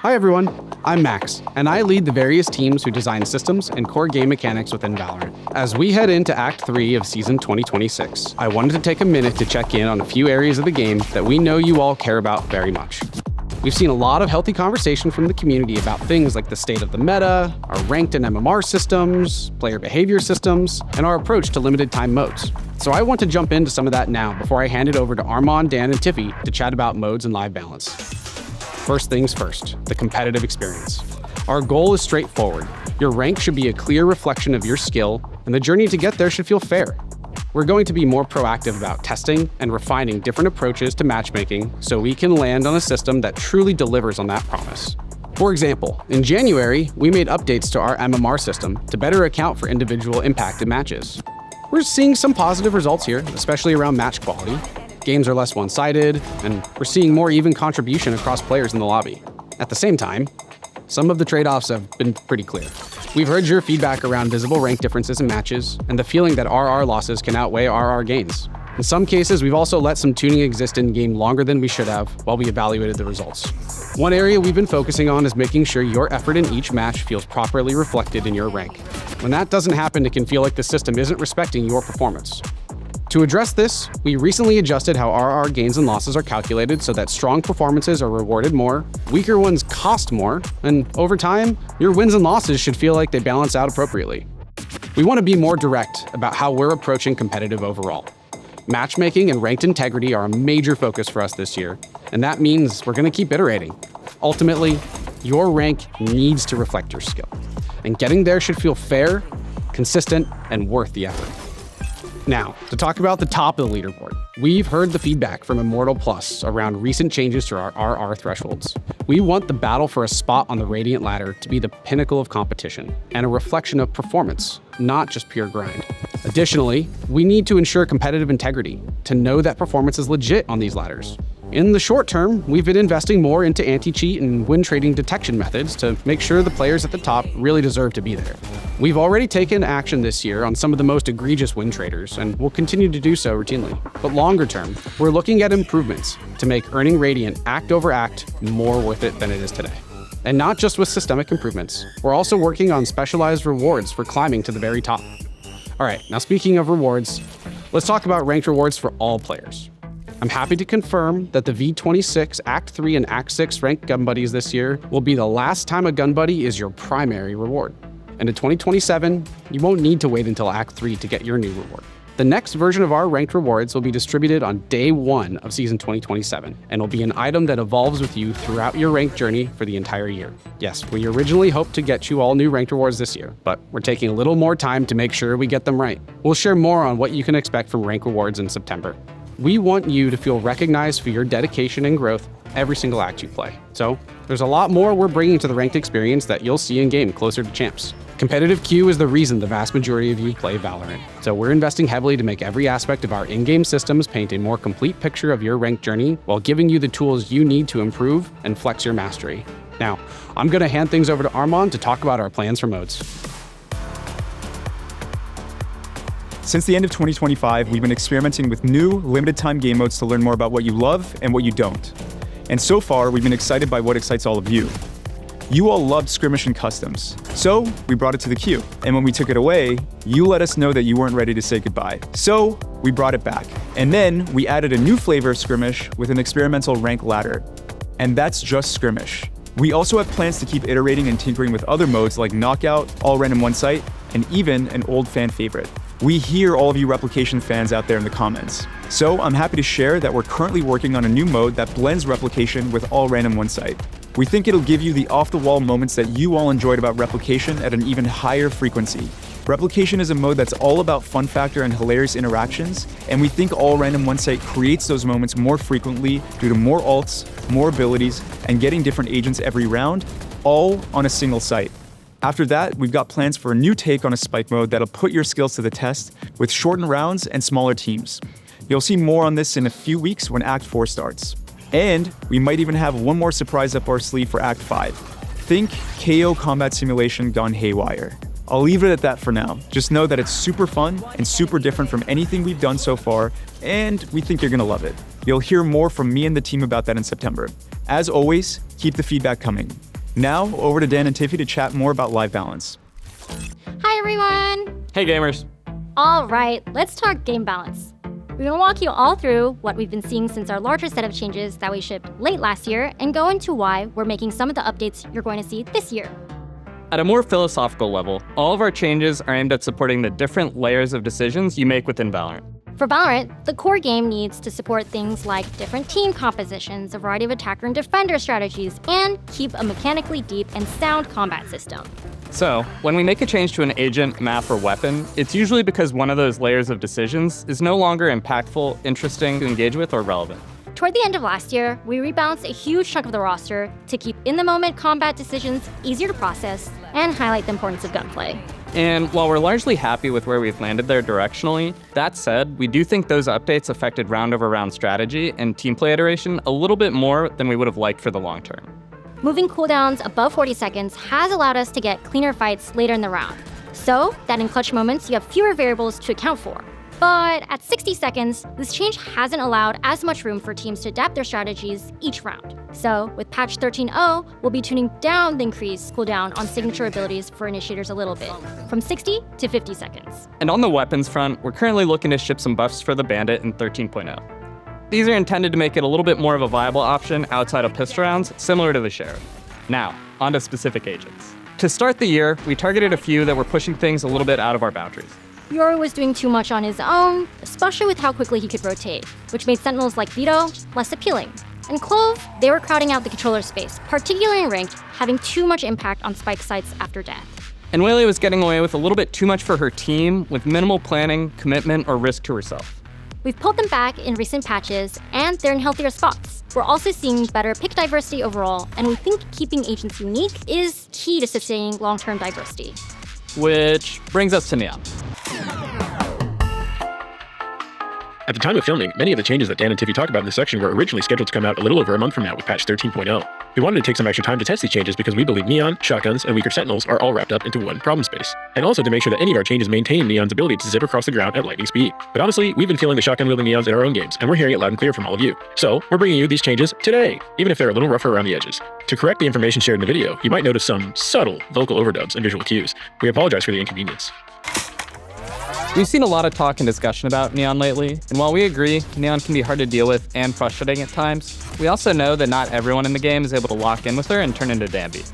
Hi everyone, I'm Max, and I lead the various teams who design systems and core game mechanics within Valorant. As we head into Act 3 of Season 2026, I wanted to take a minute to check in on a few areas of the game that we know you all care about very much. We've seen a lot of healthy conversation from the community about things like the state of the meta, our ranked and MMR systems, player behavior systems, and our approach to limited time modes. So I want to jump into some of that now before I hand it over to Armand, Dan, and Tiffy to chat about modes and live balance. First things first, the competitive experience. Our goal is straightforward. Your rank should be a clear reflection of your skill, and the journey to get there should feel fair. We're going to be more proactive about testing and refining different approaches to matchmaking so we can land on a system that truly delivers on that promise. For example, in January, we made updates to our MMR system to better account for individual impact in matches. We're seeing some positive results here, especially around match quality. Games are less one-sided, and we're seeing more even contribution across players in the lobby. At the same time, some of the trade-offs have been pretty clear. We've heard your feedback around visible rank differences in matches, and the feeling that RR losses can outweigh RR gains. In some cases, we've also let some tuning exist in-game longer than we should have while we evaluated the results. One area we've been focusing on is making sure your effort in each match feels properly reflected in your rank. When that doesn't happen, it can feel like the system isn't respecting your performance. To address this, we recently adjusted how RR gains and losses are calculated so that strong performances are rewarded more, weaker ones cost more, and over time, your wins and losses should feel like they balance out appropriately. We want to be more direct about how we're approaching competitive overall. Matchmaking and ranked integrity are a major focus for us this year, and that means we're going to keep iterating. Ultimately, your rank needs to reflect your skill, and getting there should feel fair, consistent, and worth the effort. Now, to talk about the top of the leaderboard, we've heard the feedback from Immortal Plus around recent changes to our RR thresholds. We want the battle for a spot on the Radiant ladder to be the pinnacle of competition and a reflection of performance, not just pure grind. Additionally, we need to ensure competitive integrity to know that performance is legit on these ladders. In the short term, we've been investing more into anti-cheat and win trading detection methods to make sure the players at the top really deserve to be there. We've already taken action this year on some of the most egregious win traders, and we'll continue to do so routinely. But longer term, we're looking at improvements to make earning Radiant act over act more worth it than it is today. And not just with systemic improvements, we're also working on specialized rewards for climbing to the very top. All right, now speaking of rewards, let's talk about ranked rewards for all players. I'm happy to confirm that the V26 Act 3 and Act 6 ranked gun buddies this year will be the last time a gun buddy is your primary reward. And in 2027, you won't need to wait until Act 3 to get your new reward. The next version of our ranked rewards will be distributed on day 1 of Season 2027, and will be an item that evolves with you throughout your ranked journey for the entire year. Yes, we originally hoped to get you all new ranked rewards this year, but we're taking a little more time to make sure we get them right. We'll share more on what you can expect from ranked rewards in September. We want you to feel recognized for your dedication and growth every single act you play. So there's a lot more we're bringing to the ranked experience that you'll see in-game closer to champs. Competitive queue is the reason the vast majority of you play Valorant. So we're investing heavily to make every aspect of our in-game systems paint a more complete picture of your ranked journey while giving you the tools you need to improve and flex your mastery. Now, I'm going to hand things over to Armand to talk about our plans for modes. Since the end of 2025, we've been experimenting with new, limited-time game modes to learn more about what you love and what you don't. And so far, we've been excited by what excites all of you. You all loved Skirmish and Customs, so we brought it to the queue. And when we took it away, you let us know that you weren't ready to say goodbye. So we brought it back. And then we added a new flavor of Skirmish with an experimental rank ladder. And that's just Skirmish. We also have plans to keep iterating and tinkering with other modes like Knockout, All Random One Site, and even an old fan favorite. We hear all of you replication fans out there in the comments. So I'm happy to share that we're currently working on a new mode that blends replication with all random one site. We think it'll give you the off-the-wall moments that you all enjoyed about replication at an even higher frequency. Replication is a mode that's all about fun factor and hilarious interactions, and we think all random one site creates those moments more frequently due to more ults, more abilities, and getting different agents every round, all on a single site. After that, we've got plans for a new take on a spike mode that'll put your skills to the test with shortened rounds and smaller teams. You'll see more on this in a few weeks when Act 4 starts. And we might even have one more surprise up our sleeve for Act 5. Think KO combat simulation gone haywire. I'll leave it at that for now. Just know that it's super fun and super different from anything we've done so far, and we think you're gonna love it. You'll hear more from me and the team about that in September. As always, keep the feedback coming. Now, over to Dan and Tiffy to chat more about live balance. Hi everyone! Hey gamers! All right, let's talk game balance. We're going to walk you all through what we've been seeing since our larger set of changes that we shipped late last year and go into why we're making some of the updates you're going to see this year. At a more philosophical level, all of our changes are aimed at supporting the different layers of decisions you make within Valorant. For Valorant, the core game needs to support things like different team compositions, a variety of attacker and defender strategies, and keep a mechanically deep and sound combat system. So, when we make a change to an agent, map, or weapon, it's usually because one of those layers of decisions is no longer impactful, interesting to engage with, or relevant. Toward the end of last year, we rebalanced a huge chunk of the roster to keep in-the-moment combat decisions easier to process and highlight the importance of gunplay. And while we're largely happy with where we've landed there directionally, that said, we do think those updates affected round-over-round strategy and team play iteration a little bit more than we would have liked for the long term. Moving cooldowns above 40 seconds has allowed us to get cleaner fights later in the round, so that in clutch moments you have fewer variables to account for. But at 60 seconds, this change hasn't allowed as much room for teams to adapt their strategies each round. So with patch 13.0, we'll be tuning down the increased cooldown on signature abilities for initiators a little bit, from 60 to 50 seconds. And on the weapons front, we're currently looking to ship some buffs for the Bandit in 13.0. These are intended to make it a little bit more of a viable option outside of pistol rounds, similar to the Sheriff. Now, onto specific agents. To start the year, we targeted a few that were pushing things a little bit out of our boundaries. Yoru was doing too much on his own, especially with how quickly he could rotate, which made sentinels like Vito less appealing. And Clove, they were crowding out the controller space, particularly in ranked, having too much impact on spike sites after death. And Whaley was getting away with a little bit too much for her team, with minimal planning, commitment, or risk to herself. We've pulled them back in recent patches, and they're in healthier spots. We're also seeing better pick diversity overall, and we think keeping agents unique is key to sustaining long-term diversity. Which brings us to Neon. At the time of filming, many of the changes that Dan and Tiffy talk about in this section were originally scheduled to come out a little over a month from now with patch 13.0. We wanted to take some extra time to test these changes because we believe Neon, shotguns, and weaker sentinels are all wrapped up into one problem space, and also to make sure that any of our changes maintain Neon's ability to zip across the ground at lightning speed. But honestly, we've been feeling the shotgun-wielding Neons in our own games, and we're hearing it loud and clear from all of you. So, we're bringing you these changes today, even if they're a little rougher around the edges. To correct the information shared in the video, you might notice some subtle vocal overdubs and visual cues. We apologize for the inconvenience. We've seen a lot of talk and discussion about Neon lately, and while we agree Neon can be hard to deal with and frustrating at times, we also know that not everyone in the game is able to lock in with her and turn into Danby.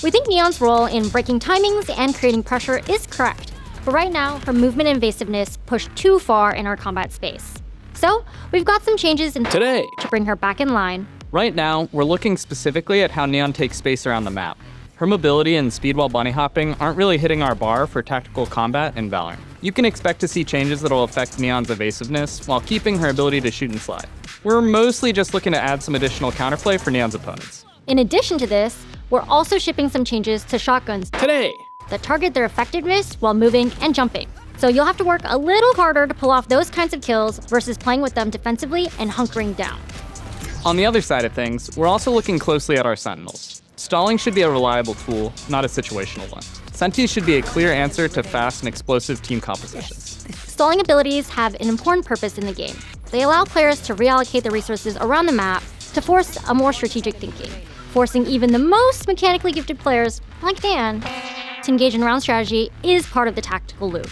We think Neon's role in breaking timings and creating pressure is correct, but right now, her movement and evasiveness push too far in our combat space. So, we've got some changes in Today, to bring her back in line. Right now, we're looking specifically at how Neon takes space around the map. Her mobility and speed while bunny hopping aren't really hitting our bar for tactical combat in Valorant. You can expect to see changes that will affect Neon's evasiveness while keeping her ability to shoot and slide. We're mostly just looking to add some additional counterplay for Neon's opponents. In addition to this, we're also shipping some changes to shotguns Today, that target their effectiveness while moving and jumping. So you'll have to work a little harder to pull off those kinds of kills versus playing with them defensively and hunkering down. on the other side of things, we're also looking closely at our sentinels. Stalling should be a reliable tool, not a situational one. Sentinels should be a clear answer to fast and explosive team compositions. Stalling abilities have an important purpose in the game. They allow players to reallocate the resources around the map to force a more strategic thinking, forcing even the most mechanically gifted players, like Dan, to engage in round strategy is part of the tactical loop.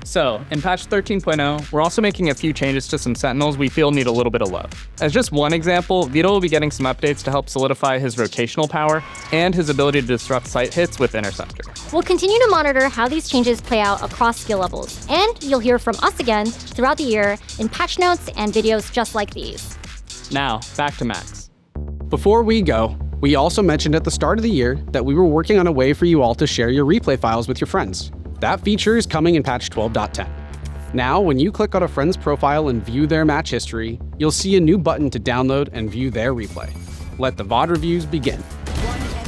So, in patch 13.0, we're also making a few changes to some sentinels we feel need a little bit of love. As just one example, Vito will be getting some updates to help solidify his rotational power and his ability to disrupt site hits with Interceptor. We'll continue to monitor how these changes play out across skill levels, and you'll hear from us again throughout the year in patch notes and videos just like these. Now, back to Max. Before we go, we also mentioned at the start of the year that we were working on a way for you all to share your replay files with your friends. That feature is coming in patch 12.10. Now, when you click on a friend's profile and view their match history, you'll see a new button to download and view their replay. Let the VOD reviews begin.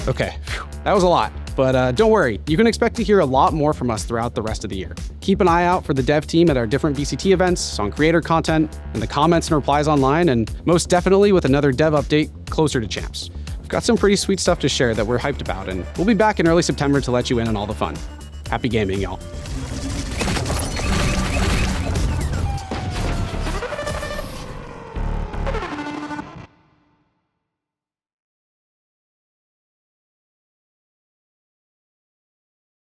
Okay, that was a lot, but don't worry, you can expect to hear a lot more from us throughout the rest of the year. Keep an eye out for the dev team at our different VCT events, on creator content, in the comments and replies online, and most definitely with another dev update closer to champs. We've got some pretty sweet stuff to share that we're hyped about, and we'll be back in early September to let you in on all the fun. Happy gaming, y'all.